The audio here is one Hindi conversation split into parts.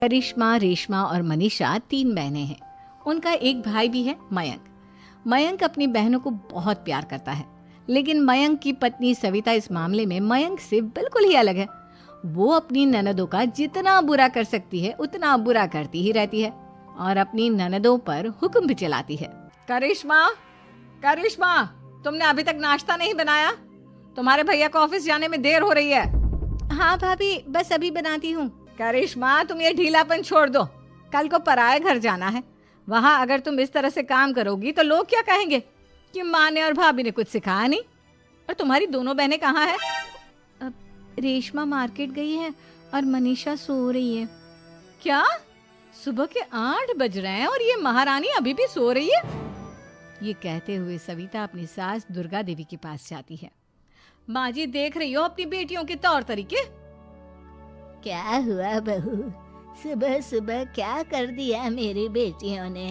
करिश्मा, रेशमा और मनीषा 3 बहनें हैं। उनका एक भाई भी है, मयंक। मयंक अपनी बहनों को बहुत प्यार करता है, लेकिन मयंक की पत्नी सविता इस मामले में मयंक से बिल्कुल ही अलग है। वो अपनी ननदों का जितना बुरा कर सकती है उतना बुरा करती ही रहती है और अपनी ननदों पर हुक्म भी चलाती है। करिश्मा, करिश्मा, तुमने अभी तक नाश्ता नहीं बनाया? तुम्हारे भैया को ऑफिस जाने में देर हो रही है। हाँ भाभी, बस अभी बनाती हूँ। करिश्मा, तुम ये ढीलापन छोड़ दो। कल को पराये घर जाना है। वहाँ अगर तुम इस तरह से काम करोगी तो लोग क्या कहेंगे कि माँ ने और भाभी ने कुछ सिखाया नहीं। और तुम्हारी दोनों बहनें कहाँ हैं? अब रेशमा मार्केट गई है और मनीषा सो रही है। क्या? सुबह के 8 बज रहे हैं और ये महारानी अभी भी सो रही है? ये कहते हुए सविता अपनी सास दुर्गा देवी के पास जाती है। माँ जी, देख रही हो अपनी बेटियों के तौर तरीके? क्या हुआ बहू, सुबह सुबह क्या कर दिया मेरी बेटियों ने?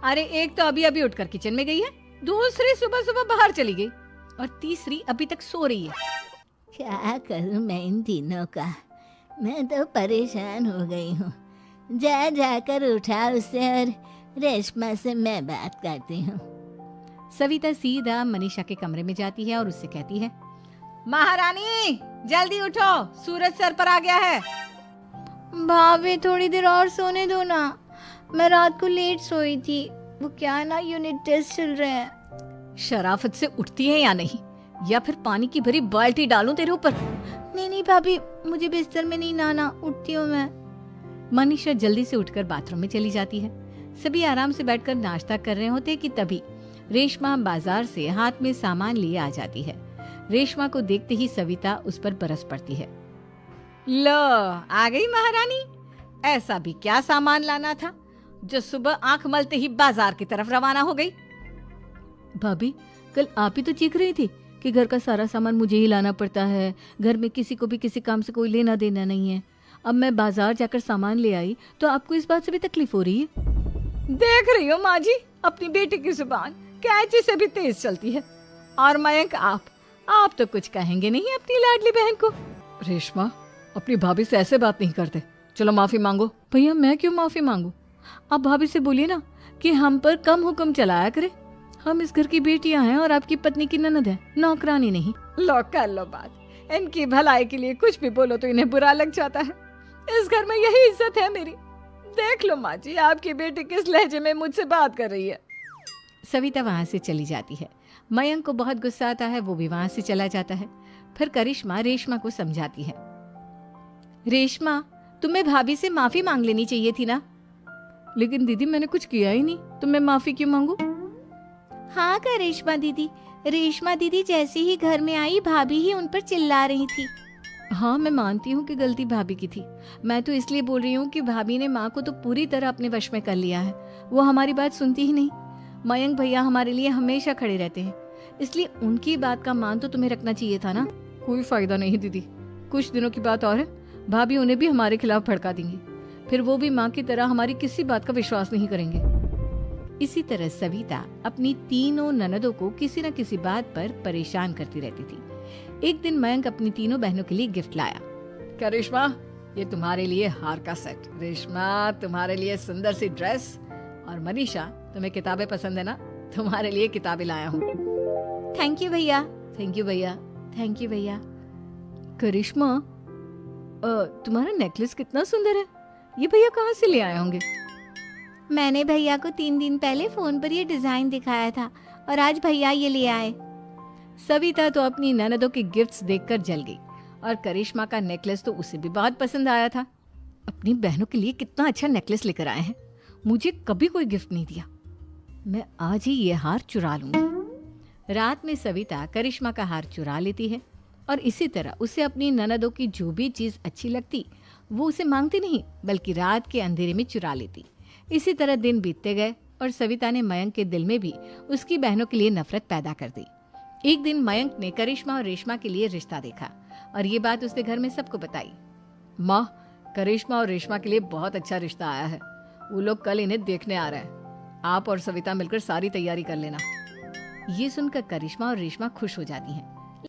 अरे एक तो अभी अभी उठकर किचन में गई है, दूसरी सुबह सुबह बाहर चली गई और तीसरी अभी तक सो रही है। क्या करूं मैं इन तीनों का, मैं तो परेशान हो गई हूँ। जा जाकर उठा उसे और रेशमा से मैं बात करती हूँ। सविता सीधा मनीषा के कमरे में जाती है और उससे कहती है, महारानी जल्दी उठो, सूरज सर पर आ गया है। भाभी थोड़ी देर और सोने दो ना, मैं रात को लेट सोई थी। वो क्या ना, यूनिट टेस्ट चल रहे हैं। शराफत से उठती है या नहीं, या फिर पानी की भरी बाल्टी डालूं तेरे ऊपर? नहीं नहीं भाभी, मुझे बिस्तर में नहीं नहाना, उठती हूँ मैं। मनीषा जल्दी से उठकर बाथरूम में चली जाती है। सभी आराम से बैठकर नाश्ता कर रहे होते कि तभी रेशमा बाजार से हाथ में सामान लिए आ जाती है। रेशमा को देखते ही सविता उस पर बरस पड़ती है। लो, आ गई महारानी। ऐसा भी क्या सामान लाना था जो सुबह आंख मलते ही बाजार की तरफ रवाना हो गई? भाभी, कल आप ही तो चीख रही थी कि घर का सारा सामान मुझे ही लाना पड़ता है, घर में किसी को भी किसी काम से कोई लेना देना नहीं है। अब मैं बाजार जाकर सामान ले आई तो आपको इस बात से भी तकलीफ हो रही है? देख रही हो माँ जी, अपनी बेटी की जुबान कैंची से भी तेज चलती है। और मयंक, आप तो कुछ कहेंगे नहीं अपनी लाडली बहन को? रेशमा, अपनी भाभी से ऐसे बात नहीं करते। चलो माफी मांगो। भैया, मैं क्यों माफी मांगू? आप भाभी से बोलिए ना कि हम पर कम हुक्म चलाया करे। हम इस घर की बेटियां हैं और आपकी पत्नी की ननद है, नौकरानी नहीं। लो कर लो बात। इनकी भलाई के लिए कुछ भी बोलो तो इन्हें बुरा लग जाता है। इस घर में यही इज्जत है मेरी। देख लो माँ जी, आपकी बेटी किस लहजे में मुझसे बात कर रही है। सविता वहां से चली जाती है। मयंक को बहुत गुस्सा आता है, वो भी वहां से चला जाता है। फिर करिश्मा रेशमा को समझाती है। रेशमा, तुम्हें भाभी से माफी मांग लेनी चाहिए थी ना। लेकिन दीदी, मैंने कुछ किया ही नहीं, तो मैं माफी क्यों मांगू? हाँ करिश्मा दीदी, रेशमा दीदी जैसे ही घर में आई भाभी ही उन पर चिल्ला रही थी। हाँ, मैं मानती हूँ कि गलती भाभी की थी। मैं तो इसलिए बोल रही हूँ कि भाभी ने माँ को तो पूरी तरह अपने वश में कर लिया है। वो हमारी बात सुनती ही नहीं। मयंक भैया हमारे लिए हमेशा खड़े रहते हैं, इसलिए उनकी बात का मान तो तुम्हें रखना चाहिए था ना। कोई फायदा नहीं दीदी, कुछ दिनों की बात और है, भाभी उन्हें भी हमारे खिलाफ भड़का देंगी। फिर वो भी माँ की तरह हमारी किसी बात का विश्वास नहीं करेंगे। इसी तरह सविता अपनी तीनों ननदों को किसी न किसी बात पर परेशान करती रहती थी। एक दिन मयंक अपनी तीनों बहनों के लिए गिफ्ट लाया। क्या रेशमा, ये तुम्हारे लिए हार का सेट। रेशमा, तुम्हारे लिए सुंदर सी ड्रेस। और मनीषा, तुम्हें किताबें पसंद है ना, तुम्हारे लिए किताबें लाया हूँ। थैंक यू भैया। थैंक यू भैया। थैंक यू भैया। करिश्मा, तुम्हारा नेकलेस कितना सुंदर है। ये भैया कहाँ से ले आए होंगे? मैंने भैया को 3 दिन पहले फोन पर ये डिजाइन दिखाया था और आज भैया ये ले आए। सविता तो अपनी ननदों के गिफ्ट्स देखकर जल गई और करिश्मा का नेकलेस तो उसे भी बहुत पसंद आया था। अपनी बहनों के लिए कितना अच्छा नेकलेस लेकर आए हैं, मुझे कभी कोई गिफ्ट नहीं दिया। मैं आज ही ये हार चुरा लूंगी। रात में सविता करिश्मा का हार चुरा लेती है और इसी तरह उसे अपनी ननदों की जो भी चीज अच्छी लगती वो उसे मांगती नहीं, बल्कि रात के अंधेरे में चुरा लेती। इसी तरह दिन बीतते गए और सविता ने मयंक के दिल में भी उसकी बहनों के लिए नफरत पैदा कर दी। एक दिन मयंक ने करिश्मा और रेशमा के लिए रिश्ता देखा और ये बात उसने घर में सबको बताई। माँ, करिश्मा और रेशमा के लिए बहुत अच्छा रिश्ता आया है। वो लोग कल इन्हें देखने आ रहे हैं। आप और सविता मिलकर सारी तैयारी कर लेना। ये सुनकर करिश्मा और रेशमा खुश हो जाती हैं।